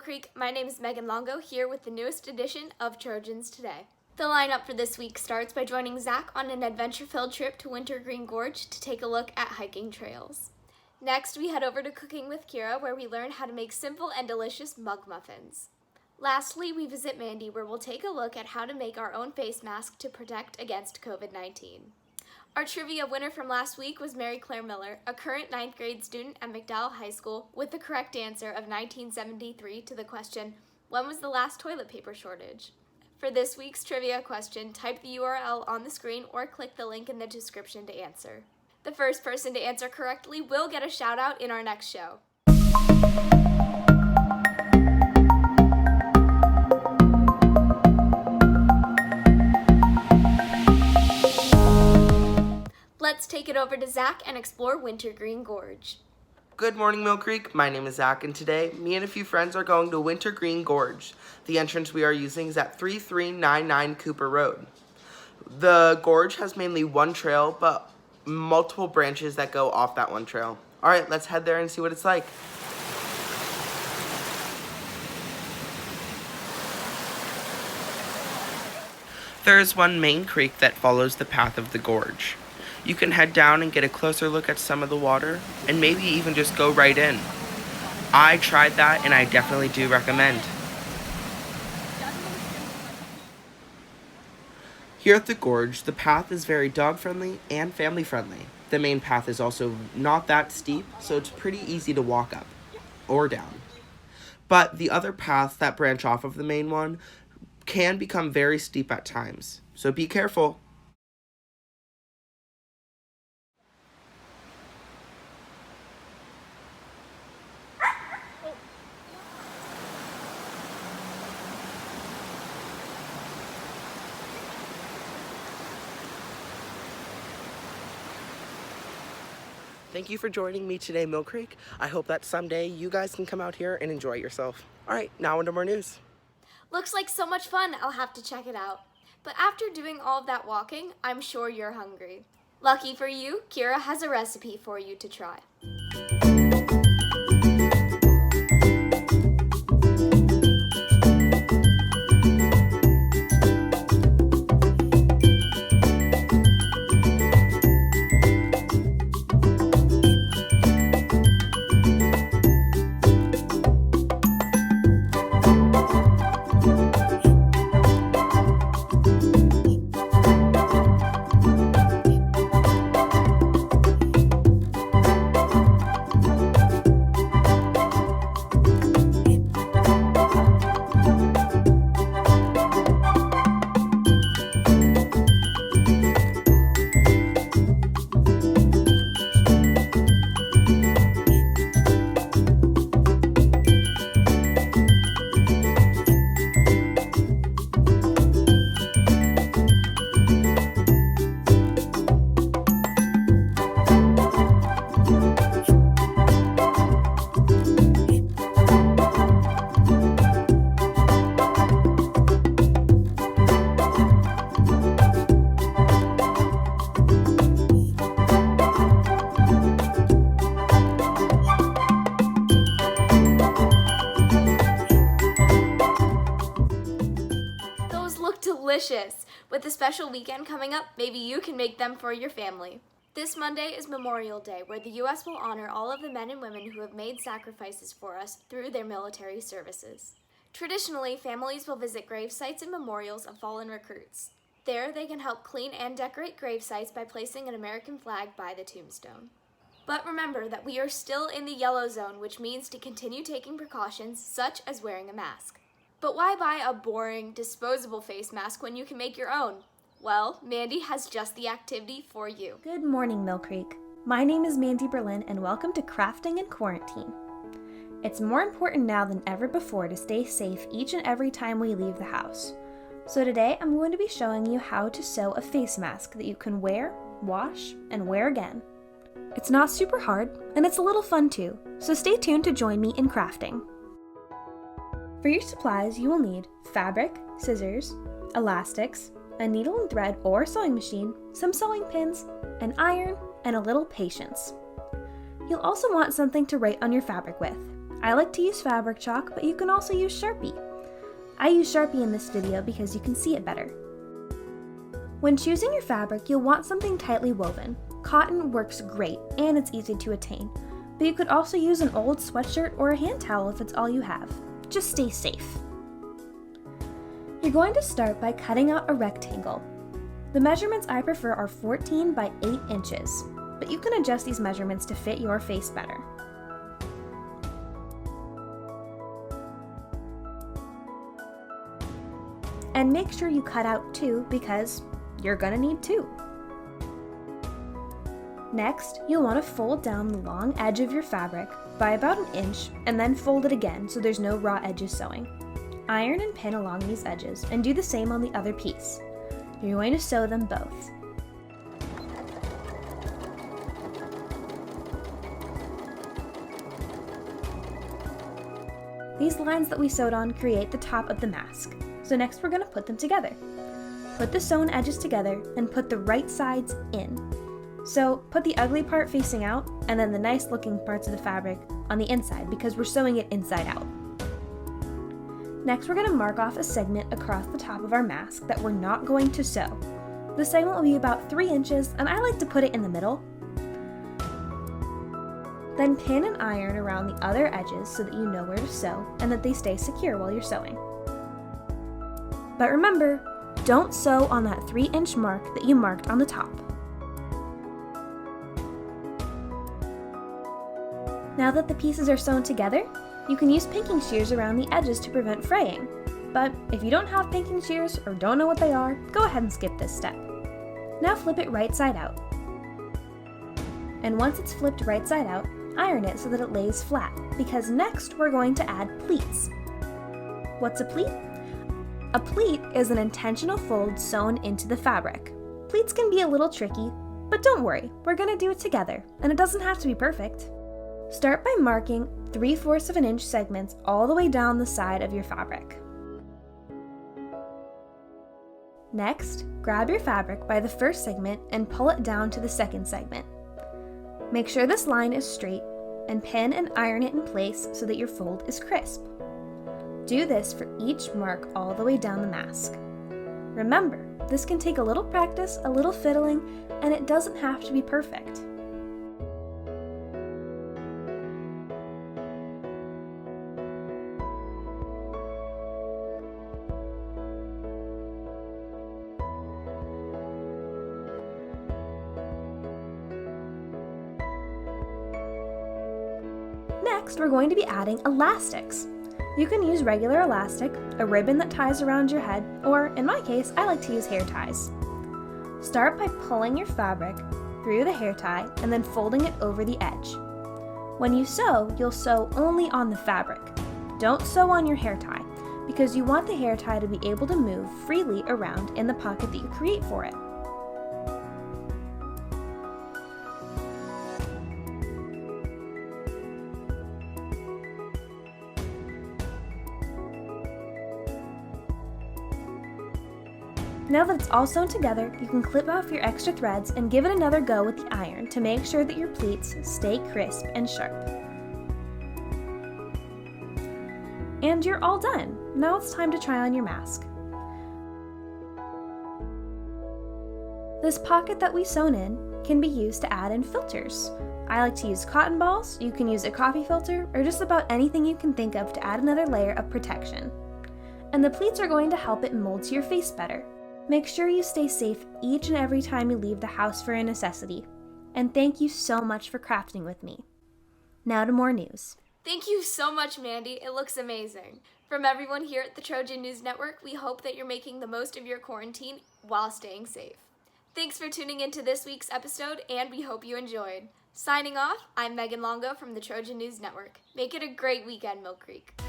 Millcreek. My name is Megan Longo, here with the newest edition of Trojans Today. The lineup for this week starts by joining Zach on an adventure-filled trip to Wintergreen Gorge to take a look at hiking trails. Next, we head over to Cooking with Kira, where we learn how to make simple and delicious mug muffins. Lastly, we visit Mandy, where we'll take a look at how to make our own face mask to protect against COVID-19. Our trivia winner from last week was Mary Claire Miller, a current 9th grade student at McDowell High School, with the correct answer of 1973 to the question, when was the last toilet paper shortage? For this week's trivia question, type the URL on the screen or click the link in the description to answer. The first person to answer correctly will get a shout out in our next show. Let's take it over to Zach and explore Wintergreen Gorge. Good morning, Millcreek. My name is Zach, and today, me and a few friends are going to Wintergreen Gorge. The entrance we are using is at 3399 Cooper Road. The gorge has mainly one trail, but multiple branches that go off that one trail. All right, let's head there and see what it's like. There is one main creek that follows the path of the gorge. You can head down and get a closer look at some of the water, and maybe even just go right in. I tried that, and I definitely do recommend. Here at the gorge, the path is very dog-friendly and family-friendly. The main path is also not that steep, so it's pretty easy to walk up or down. But the other paths that branch off of the main one can become very steep at times, so be careful. Thank you for joining me today, Millcreek. I hope that someday you guys can come out here and enjoy yourself. All right, now into more news. Looks like so much fun, I'll have to check it out. But after doing all of that walking, I'm sure you're hungry. Lucky for you, Kira has a recipe for you to try. Delicious! With the special weekend coming up, maybe you can make them for your family. This Monday is Memorial Day, where the U.S. will honor all of the men and women who have made sacrifices for us through their military services. Traditionally, families will visit grave sites and memorials of fallen recruits. There, they can help clean and decorate grave sites by placing an American flag by the tombstone. But remember that we are still in the yellow zone, which means to continue taking precautions such as wearing a mask. But why buy a boring, disposable face mask when you can make your own? Well, Mandy has just the activity for you. Good morning, Millcreek. My name is Mandy Berlin, and welcome to Crafting in Quarantine. It's more important now than ever before to stay safe each and every time we leave the house. So today, I'm going to be showing you how to sew a face mask that you can wear, wash, and wear again. It's not super hard, and it's a little fun too, so stay tuned to join me in crafting. For your supplies, you will need fabric, scissors, elastics, a needle and thread or sewing machine, some sewing pins, an iron, and a little patience. You'll also want something to write on your fabric with. I like to use fabric chalk, but you can also use Sharpie. I use Sharpie in this video because you can see it better. When choosing your fabric, you'll want something tightly woven. Cotton works great and it's easy to attain, but you could also use an old sweatshirt or a hand towel if it's all you have. Just stay safe. You're going to start by cutting out a rectangle. The measurements I prefer are 14 by 8 inches, but you can adjust these measurements to fit your face better. And make sure you cut out 2 because you're gonna need 2. Next, you'll want to fold down the long edge of your fabric by about 1 inch and then fold it again so there's no raw edges showing. Iron and pin along these edges and do the same on the other piece. You're going to sew them both. These lines that we sewed on create the top of the mask. So next we're going to put them together. Put the sewn edges together and put the right sides in. So put the ugly part facing out and then the nice looking parts of the fabric on the inside because we're sewing it inside out. Next we're going to mark off a segment across the top of our mask that we're not going to sew. The segment will be about 3 inches and I like to put it in the middle. Then pin and iron around the other edges so that you know where to sew and that they stay secure while you're sewing. But remember, don't sew on that 3-inch mark that you marked on the top. Now that the pieces are sewn together, you can use pinking shears around the edges to prevent fraying. But if you don't have pinking shears or don't know what they are, go ahead and skip this step. Now flip it right side out. And once it's flipped right side out, iron it so that it lays flat, because next we're going to add pleats. What's a pleat? A pleat is an intentional fold sewn into the fabric. Pleats can be a little tricky, but don't worry, we're going to do it together, and it doesn't have to be perfect. Start by marking 3/4 of an inch segments all the way down the side of your fabric. Next, grab your fabric by the first segment and pull it down to the second segment. Make sure this line is straight and pin and iron it in place so that your fold is crisp. Do this for each mark all the way down the mask. Remember, this can take a little practice, a little fiddling, and it doesn't have to be perfect. Next, we're going to be adding elastics. You can use regular elastic, a ribbon that ties around your head, or in my case, I like to use hair ties. Start by pulling your fabric through the hair tie and then folding it over the edge. When you sew, you'll sew only on the fabric. Don't sew on your hair tie, because you want the hair tie to be able to move freely around in the pocket that you create for it. Now that it's all sewn together, you can clip off your extra threads and give it another go with the iron to make sure that your pleats stay crisp and sharp. And you're all done. Now it's time to try on your mask. This pocket that we sewn in can be used to add in filters. I like to use cotton balls, you can use a coffee filter, or just about anything you can think of to add another layer of protection. And the pleats are going to help it mold to your face better. Make sure you stay safe each and every time you leave the house for a necessity. And thank you so much for crafting with me. Now to more news. Thank you so much, Mandy. It looks amazing. From everyone here at the Trojan News Network, we hope that you're making the most of your quarantine while staying safe. Thanks for tuning into this week's episode, and we hope you enjoyed. Signing off, I'm Megan Longo from the Trojan News Network. Make it a great weekend, Millcreek.